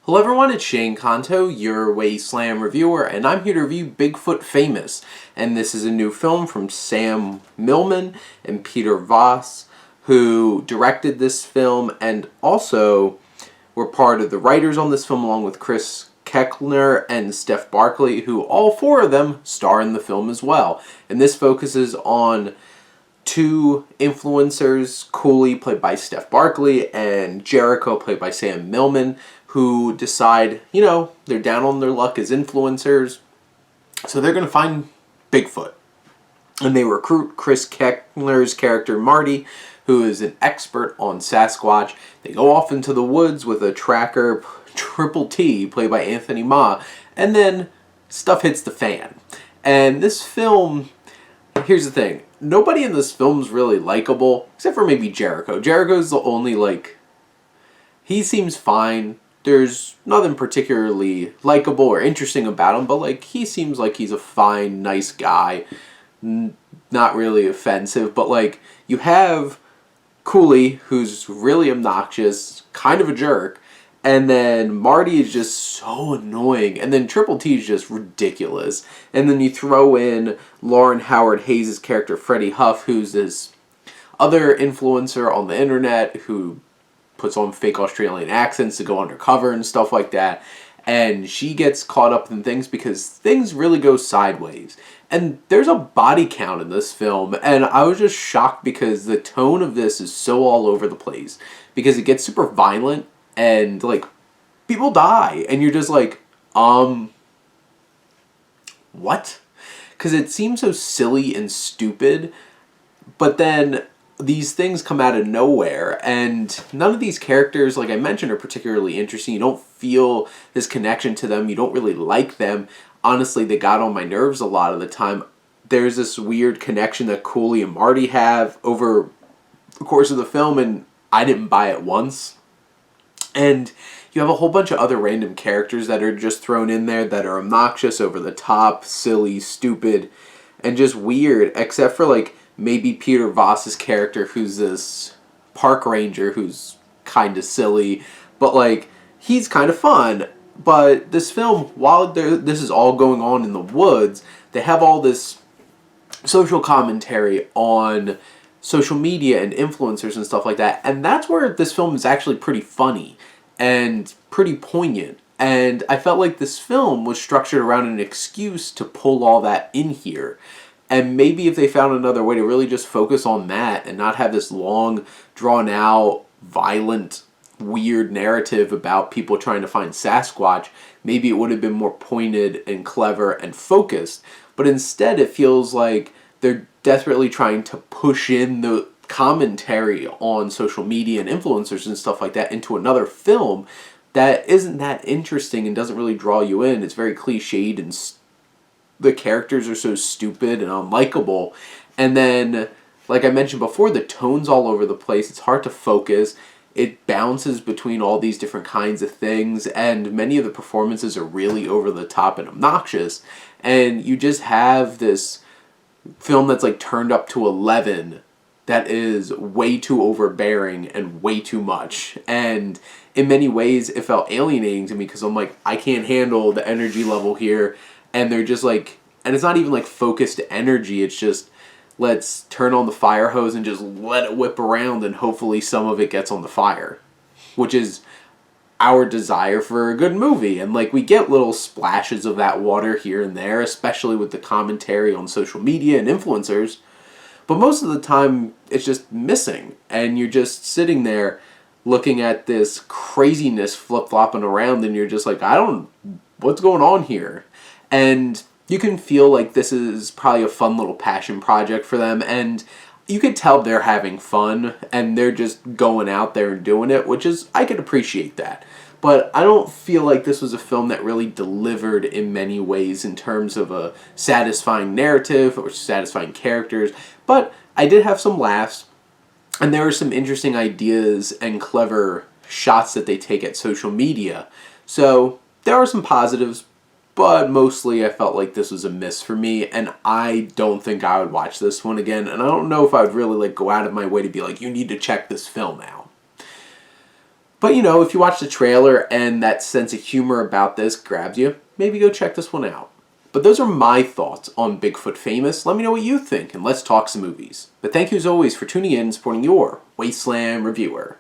Hello everyone, it's Shane Kanto, your Wasteland reviewer, and I'm here to review Bigfoot Famous. And this is a new film from Sam Milman and Peter Vass, who directed this film and also were part of the writers on this film, along with Kleckner and Steph Barkley, who all four of them star in the film as well. And this focuses on two influencers, Cooley, played by Steph Barkley, and Jericho, played by Sam Milman, who decide, they're down on their luck as influencers, so they're going to find Bigfoot. And they recruit Chris Kleckner's character, Marty, who is an expert on Sasquatch. They go off into the woods with a tracker, Triple T, played by Anthony Ma, and then stuff hits the fan. And this film, here's the thing, nobody in this film is really likable, except for maybe Jericho. Jericho's the only, he seems fine. There's nothing particularly likable or interesting about him, but, he seems like he's a fine, nice guy. Not really offensive, but, you have Cooley, who's really obnoxious, kind of a jerk, and then Marty is just so annoying, and then Triple T is just ridiculous. And then you throw in Lauren Howard Hayes' character, Freddie Huff, who's this other influencer on the internet who puts on fake Australian accents to go undercover and stuff like that. And she gets caught up in things because things really go sideways. And there's a body count in this film, and I was just shocked because the tone of this is so all over the place. Because it gets super violent, and, people die, and you're just what? Because it seems so silly and stupid, but then these things come out of nowhere, and none of these characters, like I mentioned, are particularly interesting. You don't feel this connection to them. You don't really like them. Honestly, they got on my nerves a lot of the time. There's this weird connection that Cooley and Marty have over the course of the film, and I didn't buy it once. And you have a whole bunch of other random characters that are just thrown in there that are obnoxious, over the top, silly, stupid, and just weird, except for, maybe Peter Voss's character, who's this park ranger who's kind of silly, but, he's kind of fun. But this film, while this is all going on in the woods, they have all this social commentary on social media and influencers and stuff like that, and that's where this film is actually pretty funny and pretty poignant. And I felt like this film was structured around an excuse to pull all that in here. And maybe if they found another way to really just focus on that and not have this long, drawn-out, violent, weird narrative about people trying to find Sasquatch, maybe it would have been more pointed and clever and focused. But instead, it feels like they're desperately trying to push in the commentary on social media and influencers and stuff like that into another film that isn't that interesting and doesn't really draw you in. It's very cliched, and the characters are so stupid and unlikable. And then, like I mentioned before, the tone's all over the place. It's hard to focus. It bounces between all these different kinds of things, and many of the performances are really over the top and obnoxious. And you just have this film that's turned up to 11 that is way too overbearing and way too much. And in many ways, it felt alienating to me because I'm I can't handle the energy level here. And they're just and it's not even focused energy. It's just, let's turn on the fire hose and just let it whip around, and hopefully some of it gets on the fire. Which is our desire for a good movie. And we get little splashes of that water here and there, especially with the commentary on social media and influencers. But most of the time, it's just missing. And you're just sitting there looking at this craziness flip-flopping around, and you're just what's going on here? And you can feel this is probably a fun little passion project for them, and you could tell they're having fun, and they're just going out there and doing it, which is, I could appreciate that. But I don't feel like this was a film that really delivered in many ways in terms of a satisfying narrative or satisfying characters. But I did have some laughs, and there were some interesting ideas and clever shots that they take at social media. So there are some positives, but mostly I felt like this was a miss for me, and I don't think I would watch this one again, and I don't know if I would really go out of my way to be you need to check this film out. But you know, if you watch the trailer and that sense of humor about this grabs you, maybe go check this one out. But those are my thoughts on Bigfoot Famous. Let me know what you think, and let's talk some movies. But thank you as always for tuning in and supporting your Wasteland reviewer.